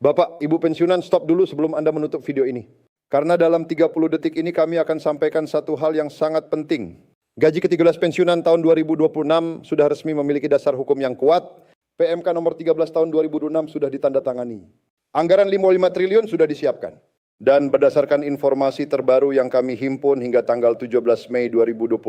Bapak, Ibu pensiunan, stop dulu sebelum Anda menutup video ini. Karena dalam 30 detik ini kami akan sampaikan satu hal yang sangat penting. Gaji ke-13 pensiunan tahun 2026 sudah resmi memiliki dasar hukum yang kuat. PMK nomor 13 tahun 2026 sudah ditandatangani. Anggaran 55 triliun sudah disiapkan. Dan berdasarkan informasi terbaru yang kami himpun hingga tanggal 17 Mei 2026,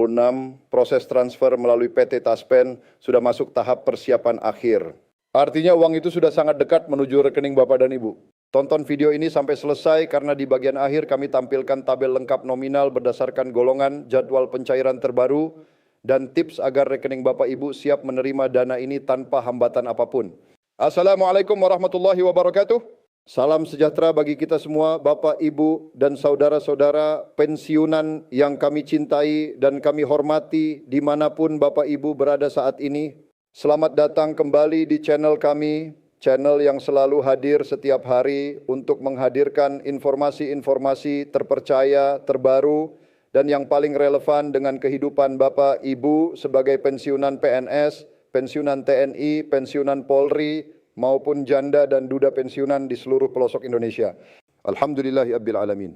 proses transfer melalui PT Taspen sudah masuk tahap persiapan akhir. Artinya uang itu sudah sangat dekat menuju rekening Bapak dan Ibu. Tonton video ini sampai selesai karena di bagian akhir kami tampilkan tabel lengkap nominal berdasarkan golongan, jadwal pencairan terbaru, dan tips agar rekening Bapak Ibu siap menerima dana ini tanpa hambatan apapun. Assalamualaikum warahmatullahi wabarakatuh. Salam sejahtera bagi kita semua, Bapak, Ibu, dan saudara-saudara pensiunan yang kami cintai dan kami hormati dimanapun Bapak Ibu berada saat ini. Selamat datang kembali di channel kami, channel yang selalu hadir setiap hari untuk menghadirkan informasi-informasi terpercaya, terbaru, dan yang paling relevan dengan kehidupan Bapak Ibu sebagai pensiunan PNS, pensiunan TNI, pensiunan Polri, maupun janda dan duda pensiunan di seluruh pelosok Indonesia. Alhamdulillahirabbil alamin.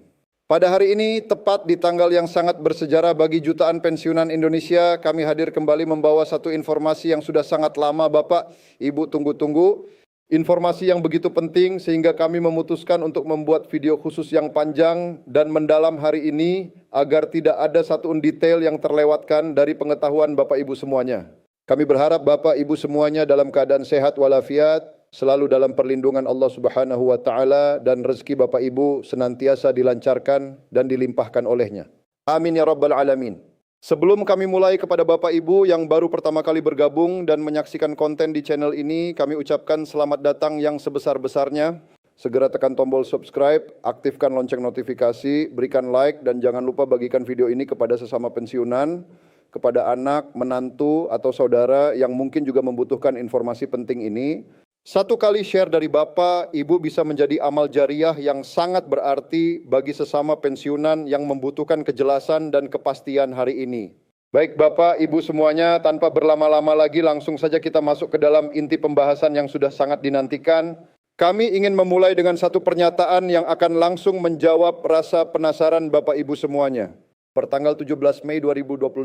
Pada hari ini, tepat di tanggal yang sangat bersejarah bagi jutaan pensiunan Indonesia, kami hadir kembali membawa satu informasi yang sudah sangat lama Bapak, Ibu tunggu-tunggu. Informasi yang begitu penting sehingga kami memutuskan untuk membuat video khusus yang panjang dan mendalam hari ini agar tidak ada satu detail yang terlewatkan dari pengetahuan Bapak Ibu semuanya. Kami berharap Bapak Ibu semuanya dalam keadaan sehat walafiat, selalu dalam perlindungan Allah Subhanahu wa taala, dan rezeki Bapak Ibu senantiasa dilancarkan dan dilimpahkan olehnya. Amin ya rabbal alamin. Sebelum kami mulai, kepada Bapak Ibu yang baru pertama kali bergabung dan menyaksikan konten di channel ini, kami ucapkan selamat datang yang sebesar-besarnya. Segera tekan tombol subscribe, aktifkan lonceng notifikasi, berikan like, dan jangan lupa bagikan video ini kepada sesama pensiunan, kepada anak, menantu, atau saudara yang mungkin juga membutuhkan informasi penting ini. Satu kali share dari Bapak, Ibu bisa menjadi amal jariah yang sangat berarti bagi sesama pensiunan yang membutuhkan kejelasan dan kepastian hari ini. Baik Bapak, Ibu semuanya, tanpa berlama-lama lagi langsung saja kita masuk ke dalam inti pembahasan yang sudah sangat dinantikan. Kami ingin memulai dengan satu pernyataan yang akan langsung menjawab rasa penasaran Bapak Ibu semuanya. Pertanggal 17 Mei 2026,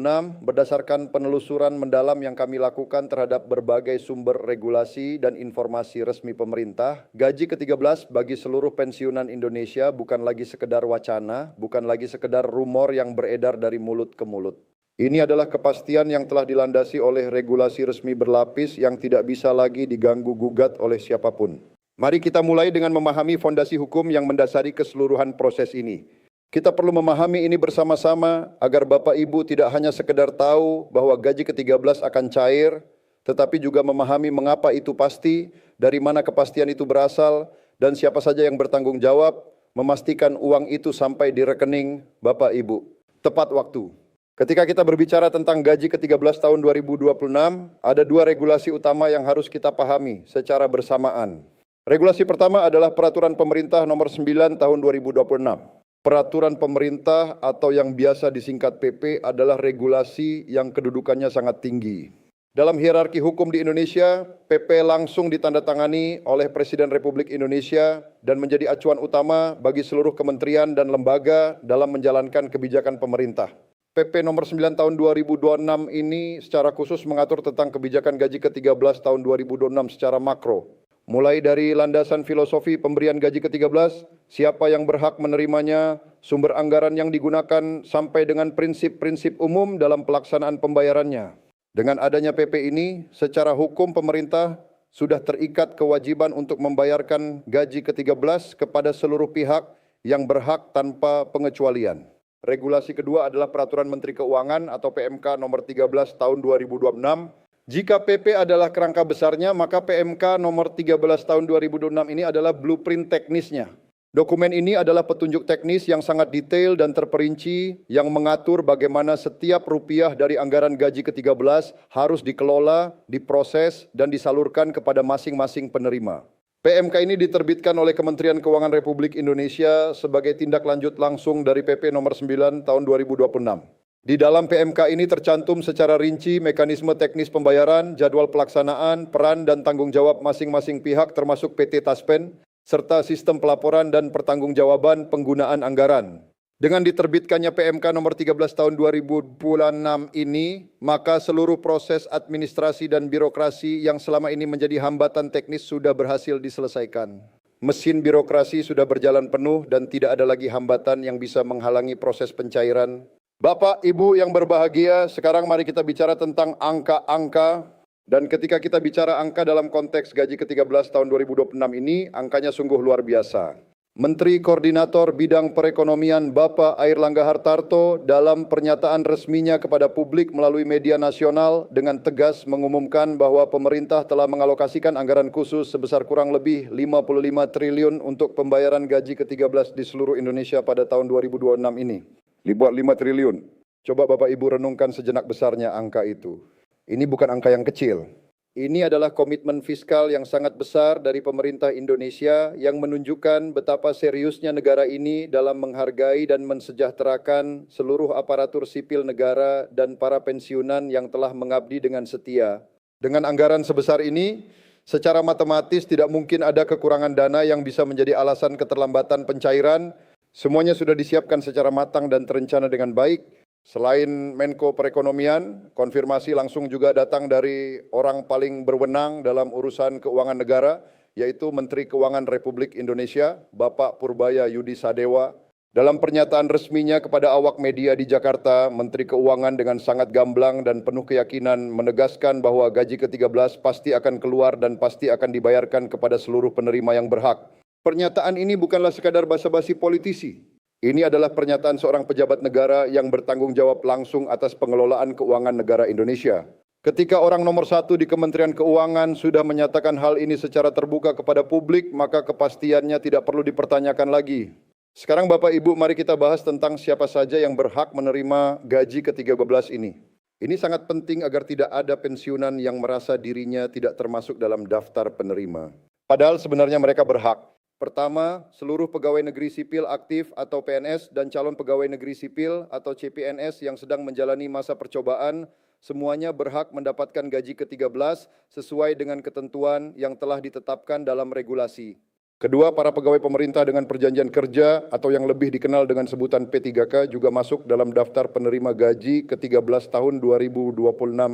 berdasarkan penelusuran mendalam yang kami lakukan terhadap berbagai sumber regulasi dan informasi resmi pemerintah, gaji ke-13 bagi seluruh pensiunan Indonesia bukan lagi sekedar wacana, bukan lagi sekedar rumor yang beredar dari mulut ke mulut. Ini adalah kepastian yang telah dilandasi oleh regulasi resmi berlapis yang tidak bisa lagi diganggu-gugat oleh siapapun. Mari kita mulai dengan memahami fondasi hukum yang mendasari keseluruhan proses ini. Kita perlu memahami ini bersama-sama agar Bapak Ibu tidak hanya sekedar tahu bahwa gaji ke-13 akan cair, tetapi juga memahami mengapa itu pasti, dari mana kepastian itu berasal, dan siapa saja yang bertanggung jawab memastikan uang itu sampai di rekening Bapak Ibu. Tepat waktu. Ketika kita berbicara tentang gaji ke-13 tahun 2026, ada dua regulasi utama yang harus kita pahami secara bersamaan. Regulasi pertama adalah Peraturan Pemerintah Nomor 9 Tahun 2026. Peraturan pemerintah atau yang biasa disingkat PP adalah regulasi yang kedudukannya sangat tinggi. Dalam hierarki hukum di Indonesia, PP langsung ditandatangani oleh Presiden Republik Indonesia dan menjadi acuan utama bagi seluruh kementerian dan lembaga dalam menjalankan kebijakan pemerintah. PP nomor 9 tahun 2026 ini secara khusus mengatur tentang kebijakan gaji ke-13 tahun 2026 secara makro. Mulai dari landasan filosofi pemberian gaji ke-13, siapa yang berhak menerimanya, sumber anggaran yang digunakan, sampai dengan prinsip-prinsip umum dalam pelaksanaan pembayarannya. Dengan adanya PP ini, secara hukum pemerintah sudah terikat kewajiban untuk membayarkan gaji ke-13 kepada seluruh pihak yang berhak tanpa pengecualian. Regulasi kedua adalah Peraturan Menteri Keuangan atau PMK nomor 13 tahun 2026. Jika PP adalah kerangka besarnya, maka PMK nomor 13 tahun 2026 ini adalah blueprint teknisnya. Dokumen ini adalah petunjuk teknis yang sangat detail dan terperinci yang mengatur bagaimana setiap rupiah dari anggaran gaji ke-13 harus dikelola, diproses, dan disalurkan kepada masing-masing penerima. PMK ini diterbitkan oleh Kementerian Keuangan Republik Indonesia sebagai tindak lanjut langsung dari PP nomor 9 tahun 2026. Di dalam PMK ini tercantum secara rinci mekanisme teknis pembayaran, jadwal pelaksanaan, peran dan tanggung jawab masing-masing pihak termasuk PT Taspen, serta sistem pelaporan dan pertanggungjawaban penggunaan anggaran. Dengan diterbitkannya PMK nomor 13 tahun 2026 ini, maka seluruh proses administrasi dan birokrasi yang selama ini menjadi hambatan teknis sudah berhasil diselesaikan. Mesin birokrasi sudah berjalan penuh dan tidak ada lagi hambatan yang bisa menghalangi proses pencairan. Bapak, Ibu yang berbahagia, sekarang mari kita bicara tentang angka-angka. Dan ketika kita bicara angka dalam konteks gaji ke-13 tahun 2026 ini, angkanya sungguh luar biasa. Menteri Koordinator Bidang Perekonomian Bapak Airlangga Hartarto dalam pernyataan resminya kepada publik melalui media nasional dengan tegas mengumumkan bahwa pemerintah telah mengalokasikan anggaran khusus sebesar kurang lebih 55 triliun untuk pembayaran gaji ke-13 di seluruh Indonesia pada tahun 2026 ini. 5 triliun. Coba Bapak Ibu renungkan sejenak besarnya angka itu. Ini bukan angka yang kecil. Ini adalah komitmen fiskal yang sangat besar dari pemerintah Indonesia yang menunjukkan betapa seriusnya negara ini dalam menghargai dan mensejahterakan seluruh aparatur sipil negara dan para pensiunan yang telah mengabdi dengan setia. Dengan anggaran sebesar ini, secara matematis tidak mungkin ada kekurangan dana yang bisa menjadi alasan keterlambatan pencairan. Semuanya sudah disiapkan secara matang dan terencana dengan baik. Selain Menko Perekonomian, konfirmasi langsung juga datang dari orang paling berwenang dalam urusan keuangan negara, yaitu Menteri Keuangan Republik Indonesia, Bapak Purbaya Yudi Sadewa. Dalam pernyataan resminya kepada awak media di Jakarta, Menteri Keuangan dengan sangat gamblang dan penuh keyakinan menegaskan bahwa gaji ke-13 pasti akan keluar dan pasti akan dibayarkan kepada seluruh penerima yang berhak. Pernyataan ini bukanlah sekadar basa-basi politisi. Ini adalah pernyataan seorang pejabat negara yang bertanggung jawab langsung atas pengelolaan keuangan negara Indonesia. Ketika orang nomor 1 di Kementerian Keuangan sudah menyatakan hal ini secara terbuka kepada publik, maka kepastiannya tidak perlu dipertanyakan lagi. Sekarang Bapak Ibu, mari kita bahas tentang siapa saja yang berhak menerima gaji ke-13 ini. Ini sangat penting agar tidak ada pensiunan yang merasa dirinya tidak termasuk dalam daftar penerima. Padahal sebenarnya mereka berhak. Pertama, seluruh pegawai negeri sipil aktif atau PNS dan calon pegawai negeri sipil atau CPNS yang sedang menjalani masa percobaan, semuanya berhak mendapatkan gaji ke-13 sesuai dengan ketentuan yang telah ditetapkan dalam regulasi. Kedua, para pegawai pemerintah dengan perjanjian kerja atau yang lebih dikenal dengan sebutan P3K juga masuk dalam daftar penerima gaji ke-13 tahun 2026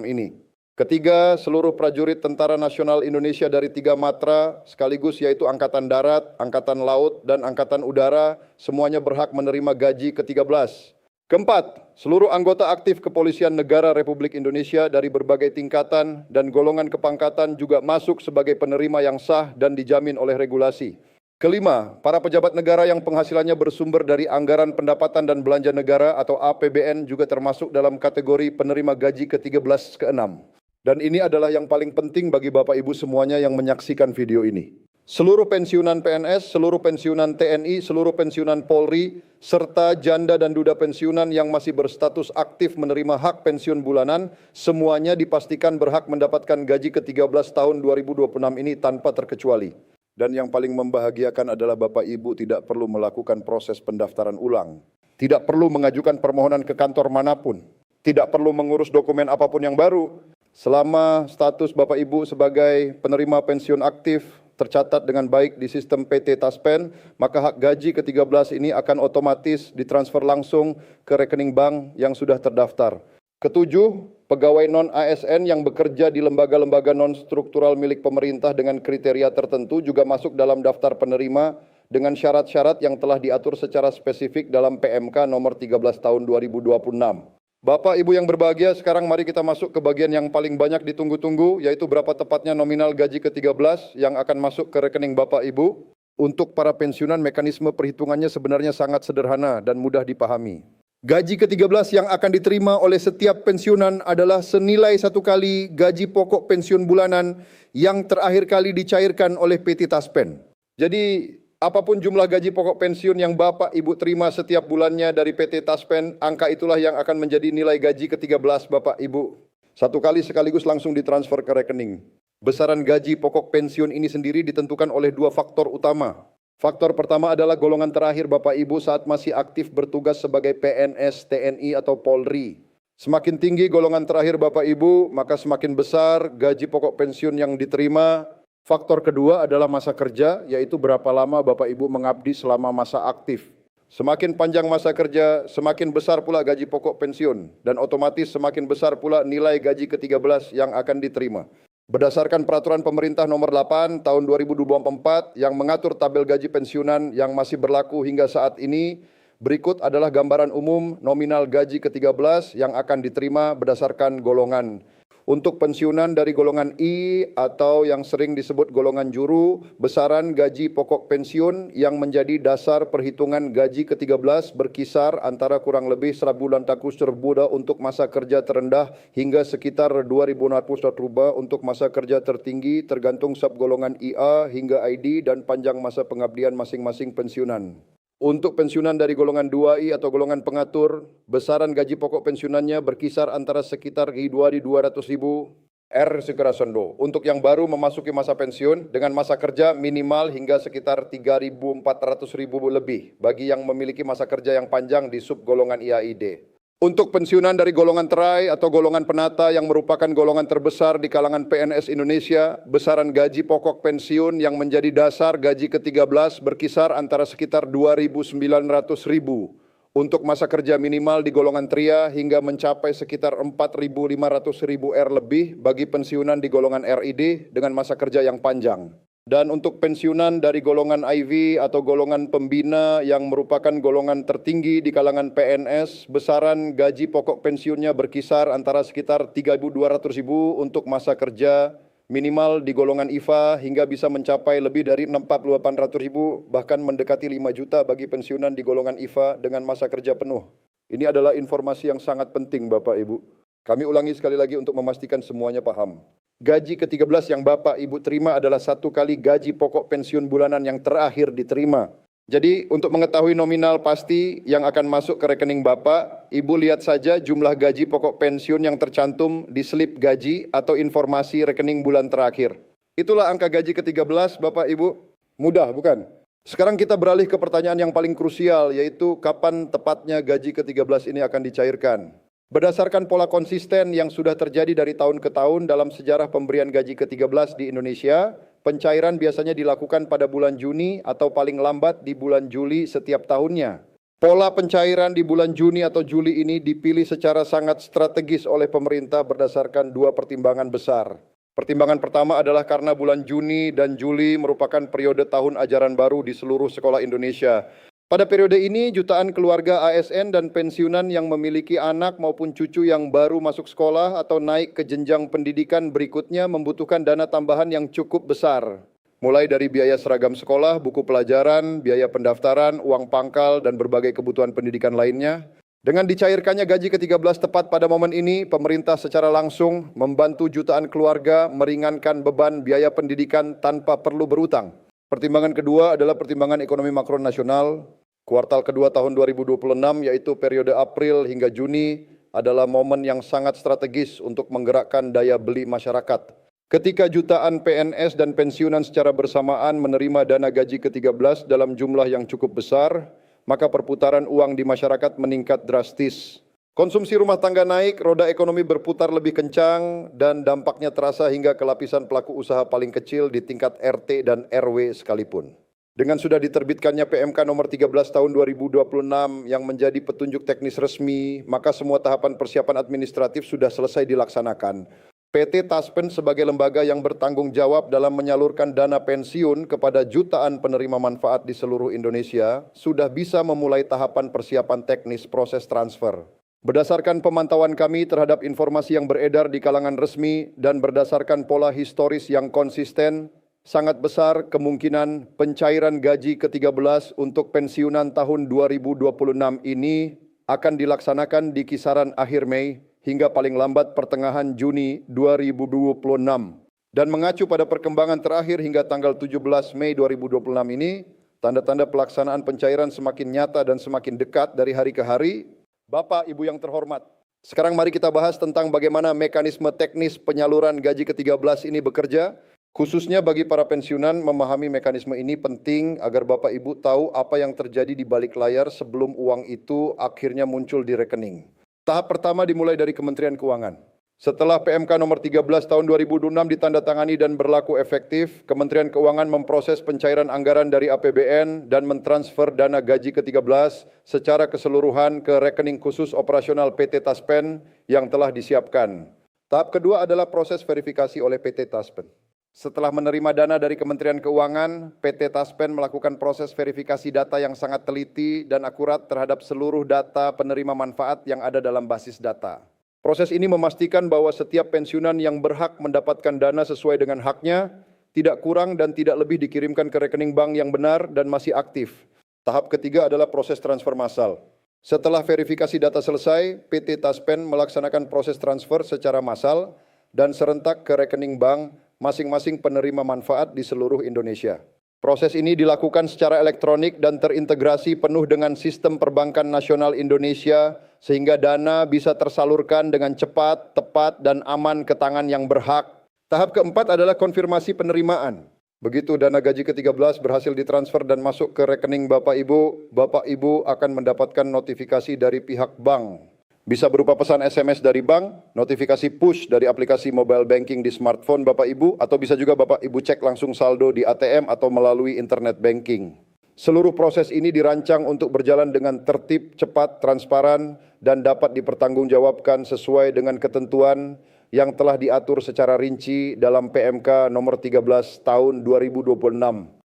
ini. Ketiga, seluruh prajurit Tentara Nasional Indonesia dari 3 matra sekaligus yaitu Angkatan Darat, Angkatan Laut, dan Angkatan Udara semuanya berhak menerima gaji ke-13. Keempat, seluruh anggota aktif Kepolisian Negara Republik Indonesia dari berbagai tingkatan dan golongan kepangkatan juga masuk sebagai penerima yang sah dan dijamin oleh regulasi. Kelima, para pejabat negara yang penghasilannya bersumber dari anggaran pendapatan dan belanja negara atau APBN juga termasuk dalam kategori penerima gaji ke-13 ke-6. Dan ini adalah yang paling penting bagi Bapak Ibu semuanya yang menyaksikan video ini. Seluruh pensiunan PNS, seluruh pensiunan TNI, seluruh pensiunan Polri, serta janda dan duda pensiunan yang masih berstatus aktif menerima hak pensiun bulanan, semuanya dipastikan berhak mendapatkan gaji ke-13 tahun 2026 ini tanpa terkecuali. Dan yang paling membahagiakan adalah Bapak Ibu tidak perlu melakukan proses pendaftaran ulang. Tidak perlu mengajukan permohonan ke kantor manapun. Tidak perlu mengurus dokumen apapun yang baru. Selama status Bapak Ibu sebagai penerima pensiun aktif tercatat dengan baik di sistem PT Taspen, maka hak gaji ke-13 ini akan otomatis ditransfer langsung ke rekening bank yang sudah terdaftar. Ketujuh, pegawai non-ASN yang bekerja di lembaga-lembaga non-struktural milik pemerintah dengan kriteria tertentu juga masuk dalam daftar penerima dengan syarat-syarat yang telah diatur secara spesifik dalam PMK nomor 13 tahun 2026. Bapak Ibu yang berbahagia, sekarang mari kita masuk ke bagian yang paling banyak ditunggu-tunggu, yaitu berapa tepatnya nominal gaji ke-13 yang akan masuk ke rekening Bapak Ibu. Untuk para pensiunan, mekanisme perhitungannya sebenarnya sangat sederhana dan mudah dipahami. Gaji ke-13 yang akan diterima oleh setiap pensiunan adalah senilai 1 kali gaji pokok pensiun bulanan yang terakhir kali dicairkan oleh PT Taspen. Jadi, apapun jumlah gaji pokok pensiun yang Bapak Ibu terima setiap bulannya dari PT Taspen, angka itulah yang akan menjadi nilai gaji ke-13 Bapak Ibu. 1 kali sekaligus langsung ditransfer ke rekening. Besaran gaji pokok pensiun ini sendiri ditentukan oleh 2 faktor utama. Faktor pertama adalah golongan terakhir Bapak Ibu saat masih aktif bertugas sebagai PNS, TNI atau Polri. Semakin tinggi golongan terakhir Bapak Ibu, maka semakin besar gaji pokok pensiun yang diterima. Faktor kedua adalah masa kerja, yaitu berapa lama Bapak Ibu mengabdi selama masa aktif. Semakin panjang masa kerja, semakin besar pula gaji pokok pensiun, dan otomatis semakin besar pula nilai gaji ke-13 yang akan diterima. Berdasarkan peraturan pemerintah nomor 8 tahun 2024 yang mengatur tabel gaji pensiunan yang masih berlaku hingga saat ini, berikut adalah gambaran umum nominal gaji ke-13 yang akan diterima berdasarkan golongan. Untuk pensiunan dari golongan I atau yang sering disebut golongan juru, besaran gaji pokok pensiun yang menjadi dasar perhitungan gaji ke-13 berkisar antara kurang lebih 1 bulan takus terbuda untuk masa kerja terendah hingga sekitar 2.000 rubah untuk masa kerja tertinggi tergantung subgolongan IA hingga ID dan panjang masa pengabdian masing-masing pensiunan. Untuk pensiunan dari golongan 2I atau golongan pengatur, besaran gaji pokok pensiunannya berkisar antara sekitar 2.200.000 Sekerasando. Untuk yang baru memasuki masa pensiun dengan masa kerja minimal hingga sekitar 3.400.000 lebih bagi yang memiliki masa kerja yang panjang di subgolongan IAID. Untuk pensiunan dari golongan terai atau golongan penata yang merupakan golongan terbesar di kalangan PNS Indonesia, besaran gaji pokok pensiun yang menjadi dasar gaji ke-13 berkisar antara sekitar 2.900.000 untuk masa kerja minimal di golongan tria hingga mencapai sekitar 4.500.000 lebih bagi pensiunan di golongan RID dengan masa kerja yang panjang. Dan untuk pensiunan dari golongan IV atau golongan pembina yang merupakan golongan tertinggi di kalangan PNS, besaran gaji pokok pensiunnya berkisar antara sekitar 3.200.000 untuk masa kerja minimal di golongan IVA hingga bisa mencapai lebih dari 48.000 bahkan mendekati 5 juta bagi pensiunan di golongan IVA dengan masa kerja penuh. Ini adalah informasi yang sangat penting Bapak Ibu. Kami ulangi sekali lagi untuk memastikan semuanya paham. Gaji ke-13 yang Bapak Ibu terima adalah satu kali gaji pokok pensiun bulanan yang terakhir diterima. Jadi untuk mengetahui nominal pasti yang akan masuk ke rekening Bapak, Ibu lihat saja jumlah gaji pokok pensiun yang tercantum di slip gaji atau informasi rekening bulan terakhir. Itulah angka gaji ke-13 Bapak Ibu. Mudah bukan? Sekarang kita beralih ke pertanyaan yang paling krusial, yaitu kapan tepatnya gaji ke-13 ini akan dicairkan. Berdasarkan pola konsisten yang sudah terjadi dari tahun ke tahun dalam sejarah pemberian gaji ke-13 di Indonesia, pencairan biasanya dilakukan pada bulan Juni atau paling lambat di bulan Juli setiap tahunnya. Pola pencairan di bulan Juni atau Juli ini dipilih secara sangat strategis oleh pemerintah berdasarkan dua pertimbangan besar. Pertimbangan pertama adalah karena bulan Juni dan Juli merupakan periode tahun ajaran baru di seluruh sekolah Indonesia. Pada periode ini, jutaan keluarga ASN dan pensiunan yang memiliki anak maupun cucu yang baru masuk sekolah atau naik ke jenjang pendidikan berikutnya membutuhkan dana tambahan yang cukup besar. Mulai dari biaya seragam sekolah, buku pelajaran, biaya pendaftaran, uang pangkal, dan berbagai kebutuhan pendidikan lainnya. Dengan dicairkannya gaji ke-13 tepat pada momen ini, pemerintah secara langsung membantu jutaan keluarga meringankan beban biaya pendidikan tanpa perlu berutang. Pertimbangan kedua adalah pertimbangan ekonomi makro nasional. Kuartal kedua tahun 2026 yaitu periode April hingga Juni adalah momen yang sangat strategis untuk menggerakkan daya beli masyarakat. Ketika jutaan PNS dan pensiunan secara bersamaan menerima dana gaji ke-13 dalam jumlah yang cukup besar, maka perputaran uang di masyarakat meningkat drastis. Konsumsi rumah tangga naik, roda ekonomi berputar lebih kencang, dan dampaknya terasa hingga ke lapisan pelaku usaha paling kecil di tingkat RT dan RW sekalipun. Dengan sudah diterbitkannya PMK nomor 13 tahun 2026 yang menjadi petunjuk teknis resmi, maka semua tahapan persiapan administratif sudah selesai dilaksanakan. PT Taspen sebagai lembaga yang bertanggung jawab dalam menyalurkan dana pensiun kepada jutaan penerima manfaat di seluruh Indonesia, sudah bisa memulai tahapan persiapan teknis proses transfer. Berdasarkan pemantauan kami terhadap informasi yang beredar di kalangan resmi dan berdasarkan pola historis yang konsisten, sangat besar kemungkinan pencairan gaji ke-13 untuk pensiunan tahun 2026 ini akan dilaksanakan di kisaran akhir Mei hingga paling lambat pertengahan Juni 2026. Dan mengacu pada perkembangan terakhir hingga tanggal 17 Mei 2026 ini, tanda-tanda pelaksanaan pencairan semakin nyata dan semakin dekat dari hari ke hari. Bapak, Ibu yang terhormat, sekarang mari kita bahas tentang bagaimana mekanisme teknis penyaluran gaji ke-13 ini bekerja. Khususnya bagi para pensiunan, memahami mekanisme ini penting agar Bapak Ibu tahu apa yang terjadi di balik layar sebelum uang itu akhirnya muncul di rekening. Tahap pertama dimulai dari Kementerian Keuangan. Setelah PMK nomor 13 tahun 2006 ditandatangani dan berlaku efektif, Kementerian Keuangan memproses pencairan anggaran dari APBN dan mentransfer dana gaji ke-13 secara keseluruhan ke rekening khusus operasional PT Taspen yang telah disiapkan. Tahap kedua adalah proses verifikasi oleh PT Taspen. Setelah menerima dana dari Kementerian Keuangan, PT Taspen melakukan proses verifikasi data yang sangat teliti dan akurat terhadap seluruh data penerima manfaat yang ada dalam basis data. Proses ini memastikan bahwa setiap pensiunan yang berhak mendapatkan dana sesuai dengan haknya, tidak kurang dan tidak lebih dikirimkan ke rekening bank yang benar dan masih aktif. Tahap ketiga adalah proses transfer massal. Setelah verifikasi data selesai, PT Taspen melaksanakan proses transfer secara massal dan serentak ke rekening bank masing-masing penerima manfaat di seluruh Indonesia. Proses ini dilakukan secara elektronik dan terintegrasi penuh dengan sistem perbankan nasional Indonesia sehingga dana bisa tersalurkan dengan cepat, tepat, dan aman ke tangan yang berhak. Tahap keempat adalah konfirmasi penerimaan. Begitu dana gaji ke-13 berhasil ditransfer dan masuk ke rekening Bapak Ibu akan mendapatkan notifikasi dari pihak bank. Bisa berupa pesan SMS dari bank, notifikasi push dari aplikasi mobile banking di smartphone Bapak Ibu, atau bisa juga Bapak Ibu cek langsung saldo di ATM atau melalui internet banking. Seluruh proses ini dirancang untuk berjalan dengan tertib, cepat, transparan, dan dapat dipertanggungjawabkan sesuai dengan ketentuan yang telah diatur secara rinci dalam PMK nomor 13 tahun 2026.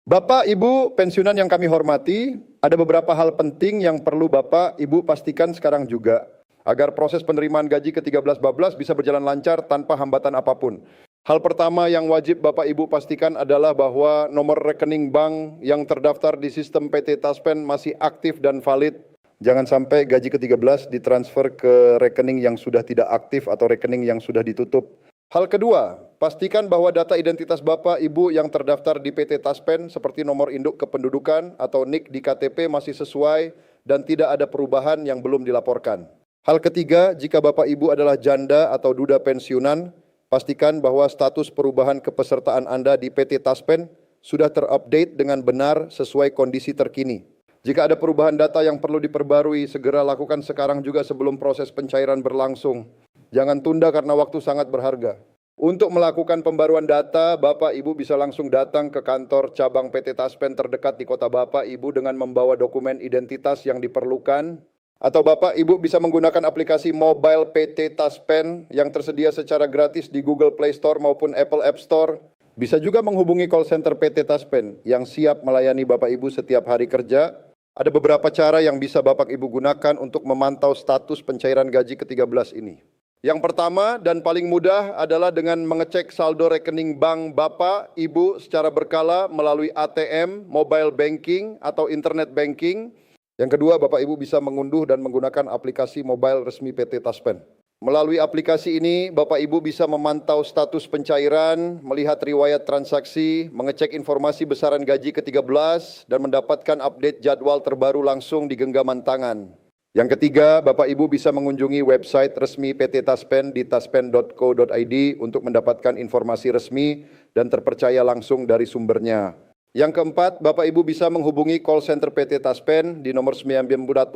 Bapak, Ibu, pensiunan yang kami hormati, ada beberapa hal penting yang perlu Bapak, Ibu pastikan sekarang juga, agar proses penerimaan gaji ke-13-14 bisa berjalan lancar tanpa hambatan apapun. Hal pertama yang wajib Bapak Ibu pastikan adalah bahwa nomor rekening bank yang terdaftar di sistem PT Taspen masih aktif dan valid. Jangan sampai gaji ke-13 ditransfer ke rekening yang sudah tidak aktif atau rekening yang sudah ditutup. Hal kedua, pastikan bahwa data identitas Bapak Ibu yang terdaftar di PT Taspen seperti nomor induk kependudukan atau NIK di KTP masih sesuai dan tidak ada perubahan yang belum dilaporkan. Hal ketiga, jika Bapak Ibu adalah janda atau duda pensiunan, pastikan bahwa status perubahan kepesertaan Anda di PT Taspen sudah terupdate dengan benar sesuai kondisi terkini. Jika ada perubahan data yang perlu diperbarui, segera lakukan sekarang juga sebelum proses pencairan berlangsung. Jangan tunda karena waktu sangat berharga. Untuk melakukan pembaruan data, Bapak Ibu bisa langsung datang ke kantor cabang PT Taspen terdekat di kota Bapak Ibu dengan membawa dokumen identitas yang diperlukan. Atau Bapak Ibu bisa menggunakan aplikasi mobile PT Taspen yang tersedia secara gratis di Google Play Store maupun Apple App Store. Bisa juga menghubungi call center PT Taspen yang siap melayani Bapak Ibu setiap hari kerja. Ada beberapa cara yang bisa Bapak Ibu gunakan untuk memantau status pencairan gaji ke-13 ini. Yang pertama dan paling mudah adalah dengan mengecek saldo rekening bank Bapak Ibu secara berkala melalui ATM, mobile banking, atau internet banking. Yang kedua, Bapak Ibu bisa mengunduh dan menggunakan aplikasi mobile resmi PT Taspen. Melalui aplikasi ini, Bapak Ibu bisa memantau status pencairan, melihat riwayat transaksi, mengecek informasi besaran gaji ke-13, dan mendapatkan update jadwal terbaru langsung di genggaman tangan. Yang ketiga, Bapak Ibu bisa mengunjungi website resmi PT Taspen di taspen.co.id untuk mendapatkan informasi resmi dan terpercaya langsung dari sumbernya. Yang keempat, Bapak Ibu bisa menghubungi call center PT Taspen di nomor 1919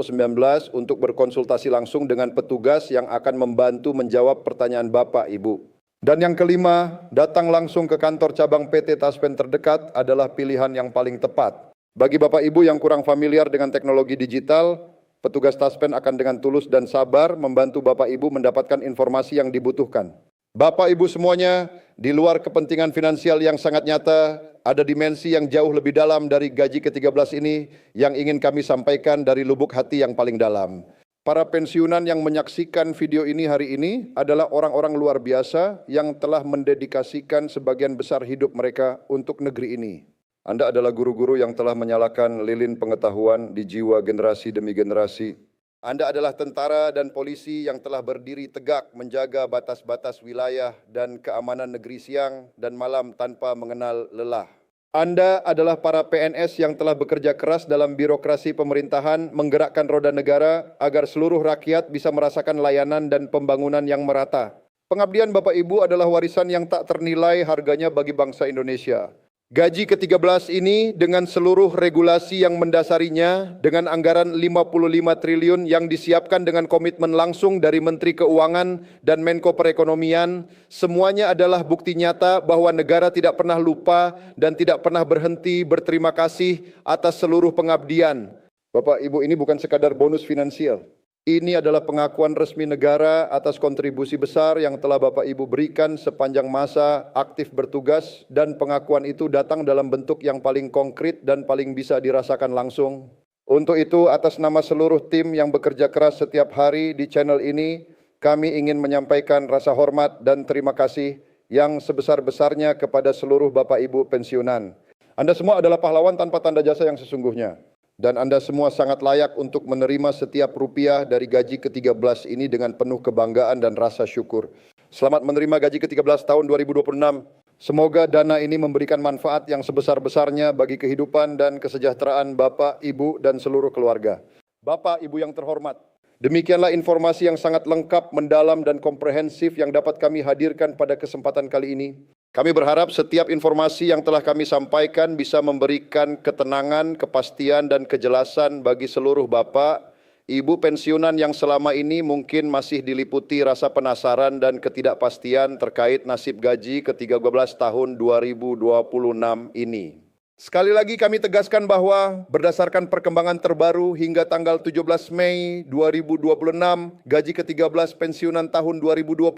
untuk berkonsultasi langsung dengan petugas yang akan membantu menjawab pertanyaan Bapak Ibu. Dan yang kelima, datang langsung ke kantor cabang PT Taspen terdekat adalah pilihan yang paling tepat. Bagi Bapak Ibu yang kurang familiar dengan teknologi digital, petugas Taspen akan dengan tulus dan sabar membantu Bapak Ibu mendapatkan informasi yang dibutuhkan. Bapak Ibu semuanya, di luar kepentingan finansial yang sangat nyata, ada dimensi yang jauh lebih dalam dari gaji ke-13 ini yang ingin kami sampaikan dari lubuk hati yang paling dalam. Para pensiunan yang menyaksikan video ini hari ini adalah orang-orang luar biasa yang telah mendedikasikan sebagian besar hidup mereka untuk negeri ini. Anda adalah guru-guru yang telah menyalakan lilin pengetahuan di jiwa generasi demi generasi. Anda adalah tentara dan polisi yang telah berdiri tegak menjaga batas-batas wilayah dan keamanan negeri siang dan malam tanpa mengenal lelah. Anda adalah para PNS yang telah bekerja keras dalam birokrasi pemerintahan menggerakkan roda negara agar seluruh rakyat bisa merasakan layanan dan pembangunan yang merata. Pengabdian Bapak Ibu adalah warisan yang tak ternilai harganya bagi bangsa Indonesia. Gaji ke-13 ini dengan seluruh regulasi yang mendasarinya dengan anggaran 55 triliun yang disiapkan dengan komitmen langsung dari Menteri Keuangan dan Menko Perekonomian, semuanya adalah bukti nyata bahwa negara tidak pernah lupa dan tidak pernah berhenti berterima kasih atas seluruh pengabdian. Bapak Ibu, ini bukan sekadar bonus finansial. Ini adalah pengakuan resmi negara atas kontribusi besar yang telah Bapak Ibu berikan sepanjang masa aktif bertugas, dan pengakuan itu datang dalam bentuk yang paling konkret dan paling bisa dirasakan langsung. Untuk itu, atas nama seluruh tim yang bekerja keras setiap hari di channel ini, kami ingin menyampaikan rasa hormat dan terima kasih yang sebesar-besarnya kepada seluruh Bapak Ibu pensiunan. Anda semua adalah pahlawan tanpa tanda jasa yang sesungguhnya. Dan Anda semua sangat layak untuk menerima setiap rupiah dari gaji ke-13 ini dengan penuh kebanggaan dan rasa syukur. Selamat menerima gaji ke-13 tahun 2026. Semoga dana ini memberikan manfaat yang sebesar-besarnya bagi kehidupan dan kesejahteraan Bapak, Ibu, dan seluruh keluarga. Bapak, Ibu yang terhormat, demikianlah informasi yang sangat lengkap, mendalam, dan komprehensif yang dapat kami hadirkan pada kesempatan kali ini. Kami berharap setiap informasi yang telah kami sampaikan bisa memberikan ketenangan, kepastian, dan kejelasan bagi seluruh Bapak, Ibu pensiunan yang selama ini mungkin masih diliputi rasa penasaran dan ketidakpastian terkait nasib gaji ke-13 tahun 2026 ini. Sekali lagi kami tegaskan bahwa berdasarkan perkembangan terbaru hingga tanggal 17 Mei 2026, gaji ke-13 pensiunan tahun 2026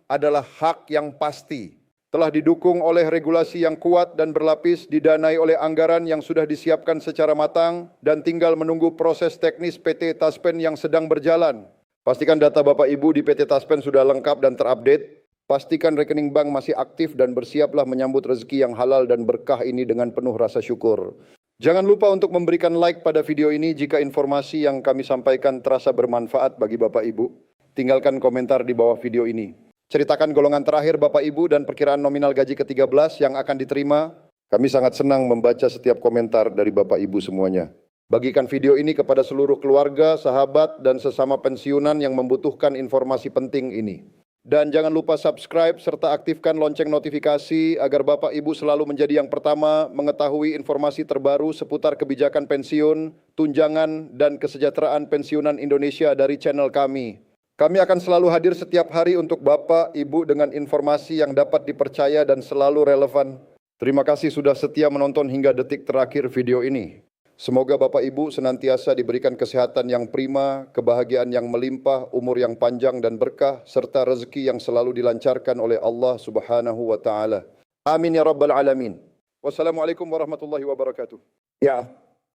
adalah hak yang pasti. Telah didukung oleh regulasi yang kuat dan berlapis, didanai oleh anggaran yang sudah disiapkan secara matang, dan tinggal menunggu proses teknis PT Taspen yang sedang berjalan. Pastikan data Bapak Ibu di PT Taspen sudah lengkap dan terupdate. Pastikan rekening bank masih aktif dan bersiaplah menyambut rezeki yang halal dan berkah ini dengan penuh rasa syukur. Jangan lupa untuk memberikan like pada video ini jika informasi yang kami sampaikan terasa bermanfaat bagi Bapak Ibu. Tinggalkan komentar di bawah video ini. Ceritakan golongan terakhir Bapak Ibu dan perkiraan nominal gaji ke-13 yang akan diterima. Kami sangat senang membaca setiap komentar dari Bapak Ibu semuanya. Bagikan video ini kepada seluruh keluarga, sahabat, dan sesama pensiunan yang membutuhkan informasi penting ini. Dan jangan lupa subscribe serta aktifkan lonceng notifikasi agar Bapak Ibu selalu menjadi yang pertama mengetahui informasi terbaru seputar kebijakan pensiun, tunjangan, dan kesejahteraan pensiunan Indonesia dari channel kami. Kami akan selalu hadir setiap hari untuk Bapak, Ibu dengan informasi yang dapat dipercaya dan selalu relevan. Terima kasih sudah setia menonton hingga detik terakhir video ini. Semoga Bapak Ibu senantiasa diberikan kesehatan yang prima, kebahagiaan yang melimpah, umur yang panjang dan berkah, serta rezeki yang selalu dilancarkan oleh Allah Subhanahu wa Ta'ala. Amin ya Rabbal Alamin. Wassalamualaikum warahmatullahi wabarakatuh. Ya,